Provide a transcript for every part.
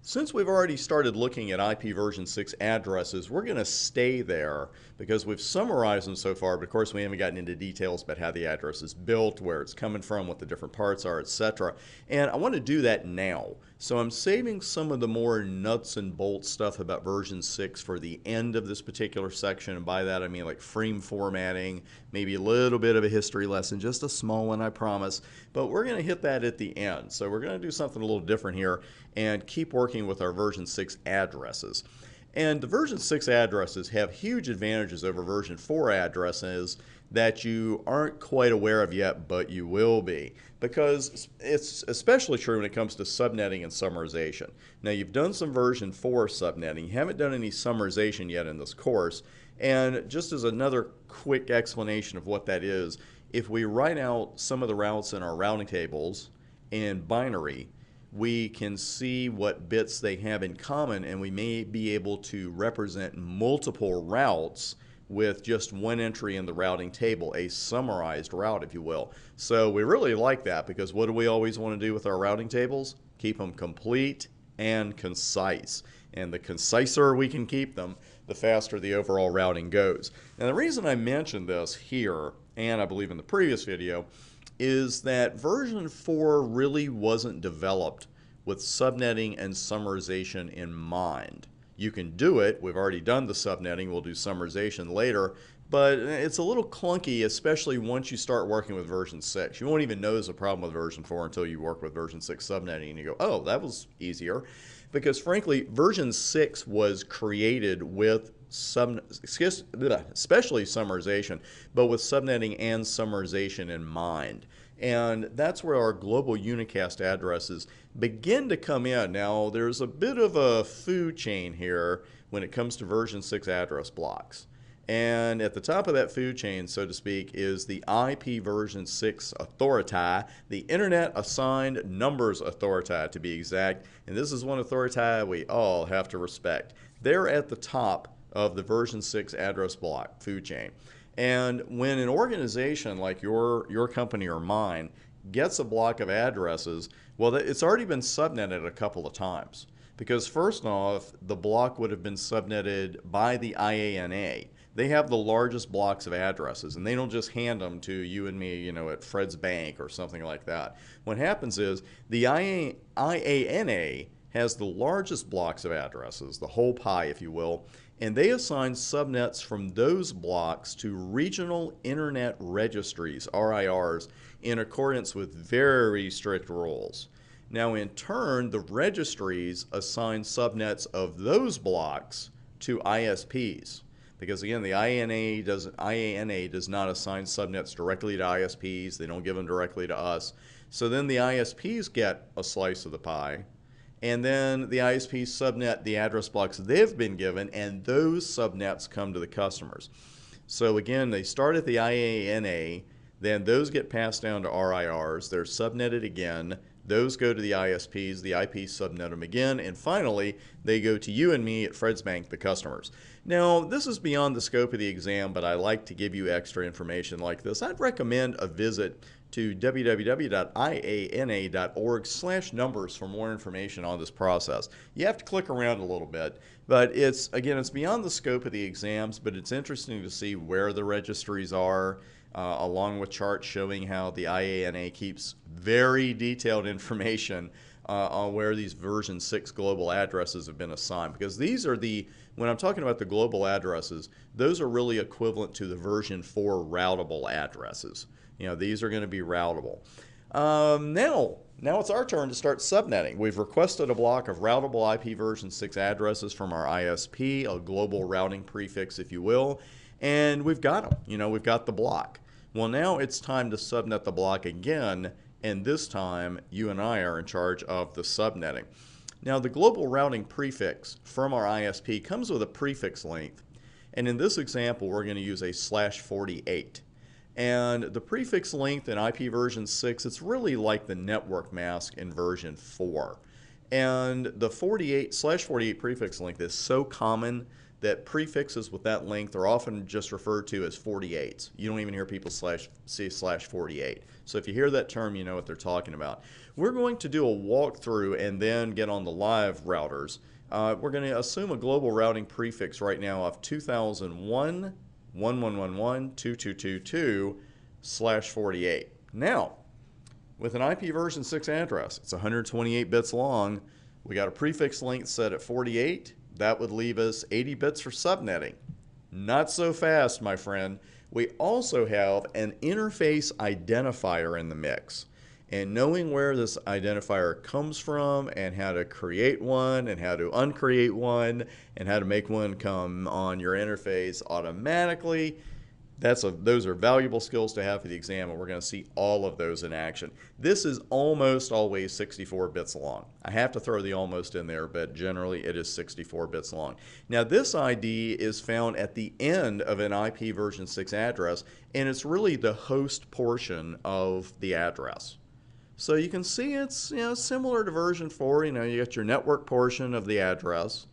Since we've already started looking at IP version 6 addresses, we're going to stay there because we've summarized them so far, but of course we haven't gotten into details about how the address is built, where it's coming from, what the different parts are, etc. And I want to do that now. So I'm saving some of the more nuts and bolts stuff about version 6 for the end of this particular section. And by that I mean like frame formatting, maybe a little bit of a history lesson, just a small one I promise. But we're going to hit that at the end. So we're going to do something a little different here and keep working with our version 6 addresses. And the version 6 addresses have huge advantages over version 4 addresses that you aren't quite aware of yet, but you will be. Because it's especially true when it comes to subnetting and summarization. Now, you've done some version 4 subnetting. You haven't done any summarization yet in this course. And just as another quick explanation of what that is, if we write out some of the routes in our routing tables in binary, we can see what bits they have in common, and we may be able to represent multiple routes with just one entry in the routing table, a summarized route, if you will. So we really like that because what do we always want to do with our routing tables? Keep them complete and concise. And the conciser we can keep them, the faster the overall routing goes. And the reason I mentioned this here, and I believe in the previous video, is that version 4 really wasn't developed with subnetting and summarization in mind. You can do it. We've already done the subnetting. We'll do summarization later. But it's a little clunky, especially once you start working with version 6. You won't even know there's a problem with version 4 until you work with version 6 subnetting and you go, oh, that was easier. Because frankly, version 6 was created with especially summarization, but with subnetting and summarization in mind. And that's where our global unicast addresses begin to come in. Now, there's a bit of a food chain here when it comes to version 6 address blocks. And at the top of that food chain, so to speak, is the IP version 6 authority, the Internet Assigned Numbers Authority to be exact. And this is one authority we all have to respect. They're at the top of the version 6 address block food chain. And when an organization like your company or mine gets a block of addresses, well, it's already been subnetted a couple of times. Because first off, the block would have been subnetted by the IANA. They have the largest blocks of addresses, and they don't just hand them to you and me, at Fred's Bank or something like that. What happens is the IANA has the largest blocks of addresses, the whole pie, if you will, and they assign subnets from those blocks to regional internet registries, RIRs, in accordance with very strict rules. Now, in turn, the registries assign subnets of those blocks to ISPs. Because again, the IANA does not assign subnets directly to ISPs. They don't give them directly to us. So then the ISPs get a slice of the pie. And then the ISPs subnet the address blocks they've been given, and those subnets come to the customers. So again, they start at the IANA, then those get passed down to RIRs. They're subnetted again. Those go to the ISPs, the IPs subnet them again, and finally, they go to you and me at Fred's Bank, the customers. Now, this is beyond the scope of the exam, but I like to give you extra information like this. I'd recommend a visit to www.iana.org/numbers for more information on this process. You have to click around a little bit, but it's beyond the scope of the exams, but it's interesting to see where the registries are, along with charts showing how the IANA keeps very detailed information on where these version 6 global addresses have been assigned. Because these are when I'm talking about the global addresses, those are really equivalent to the version 4 routable addresses. These are going to be routable. Now it's our turn to start subnetting. We've requested a block of routable IP version 6 addresses from our ISP, a global routing prefix, if you will, and we've got them. We've got the block. Well, now it's time to subnet the block again, and this time you and I are in charge of the subnetting. Now, the global routing prefix from our ISP comes with a prefix length, and in this example, we're going to use a /48. And the prefix length in IP version 6, it's really like the network mask in version 4. And the /48 prefix length is so common that prefixes with that length are often just referred to as 48s. You don't even hear people say /48. So if you hear that term, you know what they're talking about. we're going to do a walkthrough and then get on the live routers. We're going to assume a global routing prefix right now of 2001, 1111.2222/48. Now, with an IP version 6 address, it's 128 bits long. We got a prefix length set at 48. That would leave us 80 bits for subnetting. Not so fast, my friend. We also have an interface identifier in the mix. And knowing where this identifier comes from and how to create one and how to uncreate one and how to make one come on your interface automatically, those are valuable skills to have for the exam, and we're going to see all of those in action. This is almost always 64 bits long. I have to throw the almost in there, but generally it is 64 bits long. Now this ID is found at the end of an IP version 6 address, and it's really the host portion of the address. So you can see it's similar to version 4. You got your network portion of the address,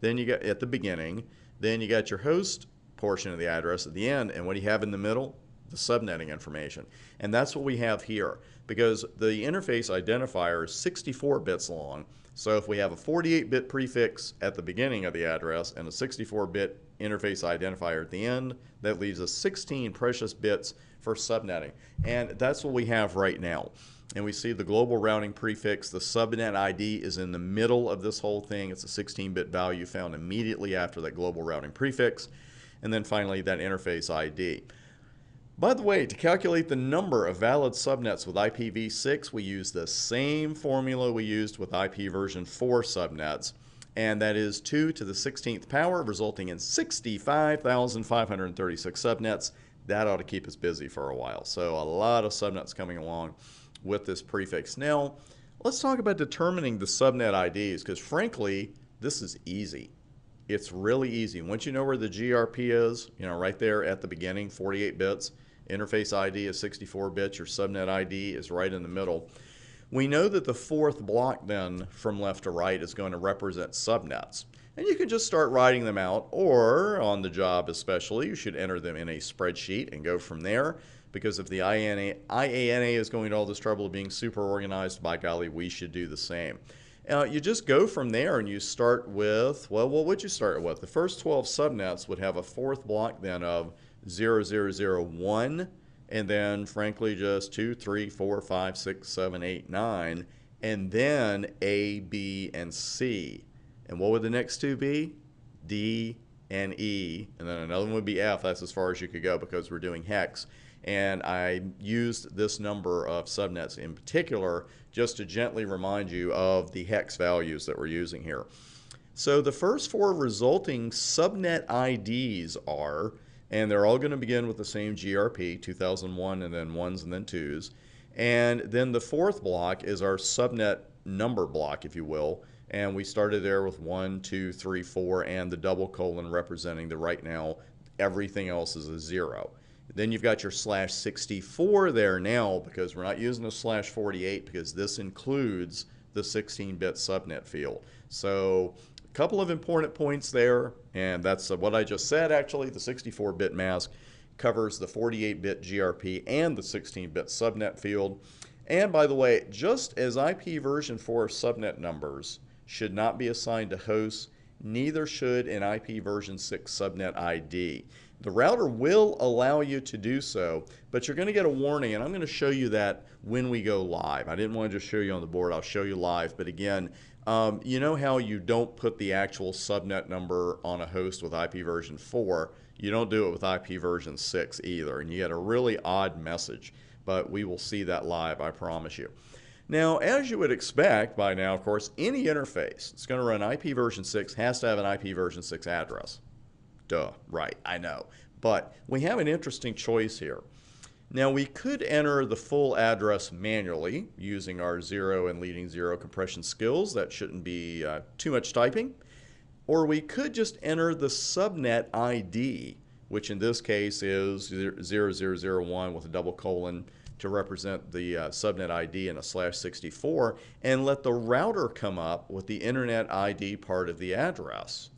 then you got at the beginning, then you got your host portion of the address at the end, and what do you have in the middle? The subnetting information. And that's what we have here, because the interface identifier is 64 bits long. So if we have a 48-bit prefix at the beginning of the address and a 64-bit interface identifier at the end, that leaves us 16 precious bits for subnetting. And that's what we have right now. And we see the global routing prefix, the subnet ID is in the middle of this whole thing. It's a 16-bit value found immediately after that global routing prefix. And then finally, that interface ID. By the way, to calculate the number of valid subnets with IPv6, we use the same formula we used with IP version 4 subnets, and that is 2 to the 16th power, resulting in 65,536 subnets. That ought to keep us busy for a while. So a lot of subnets coming along with this prefix. Now, let's talk about determining the subnet IDs, because frankly, this is easy. It's really easy. Once you know where the GRP is, right there at the beginning, 48 bits, interface ID is 64 bits, your subnet ID is right in the middle. We know that the fourth block then from left to right is going to represent subnets. And you can just start writing them out, or on the job especially, you should enter them in a spreadsheet and go from there, because if the IANA is going to all this trouble of being super organized, by golly, we should do the same. You just go from there and you start with, well, what would you start with? The first 12 subnets would have a fourth block then of 0001, and then frankly just 2, 3, 4, 5, 6, 7, 8, 9, and then A, B, and C. And what would the next two be? D and E, and then another one would be F. That's as far as you could go because we're doing hex. And I used this number of subnets in particular just to gently remind you of the hex values that we're using here. So the first 4 resulting subnet IDs are, and they're all going to begin with the same GRP, 2001 and then 1s and then 2s. And then the fourth block is our subnet number block, if you will. And we started there with 1, 2, 3, 4, and the double colon representing the right now. Everything else is a 0. Then you've got your /64 there now, because we're not using a /48 because this includes the 16-bit subnet field. So a couple of important points there, and that's what I just said actually. The 64-bit mask covers the 48-bit GRP and the 16-bit subnet field. And by the way, just as IP version 4 subnet numbers should not be assigned to hosts, neither should an IP version 6 subnet ID. The router will allow you to do so, but you're going to get a warning, and I'm going to show you that when we go live. I didn't want to just show you on the board. I'll show you live, but again, you know how you don't put the actual subnet number on a host with IP version 4? You don't do it with IP version 6 either, and you get a really odd message, but we will see that live, I promise you. Now, as you would expect by now, of course, any interface that's going to run IP version 6 has to have an IP version 6 address. Duh, right, I know. But we have an interesting choice here. Now, we could enter the full address manually using our 0 and leading 0 compression skills. That shouldn't be too much typing. Or we could just enter the subnet ID, which in this case is 0001 with a double colon to represent the subnet ID and a /64, and let the router come up with the internet ID part of the address.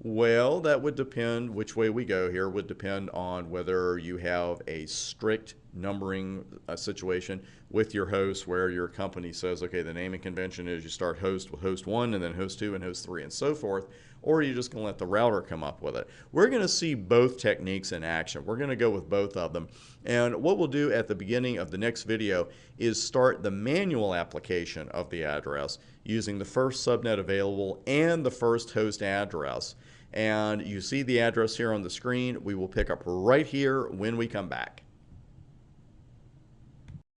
Well, that would depend, which way we go here would depend on whether you have a strict numbering situation with your host, where your company says, okay, the naming convention is you start host with host 1 and then host 2 and host 3 and so forth, or you're just going to let the router come up with it. We're going to see both techniques in action. We're going to go with both of them. And what we'll do at the beginning of the next video is start the manual application of the address using the first subnet available and the first host address. And you see the address here on the screen. We will pick up right here when we come back.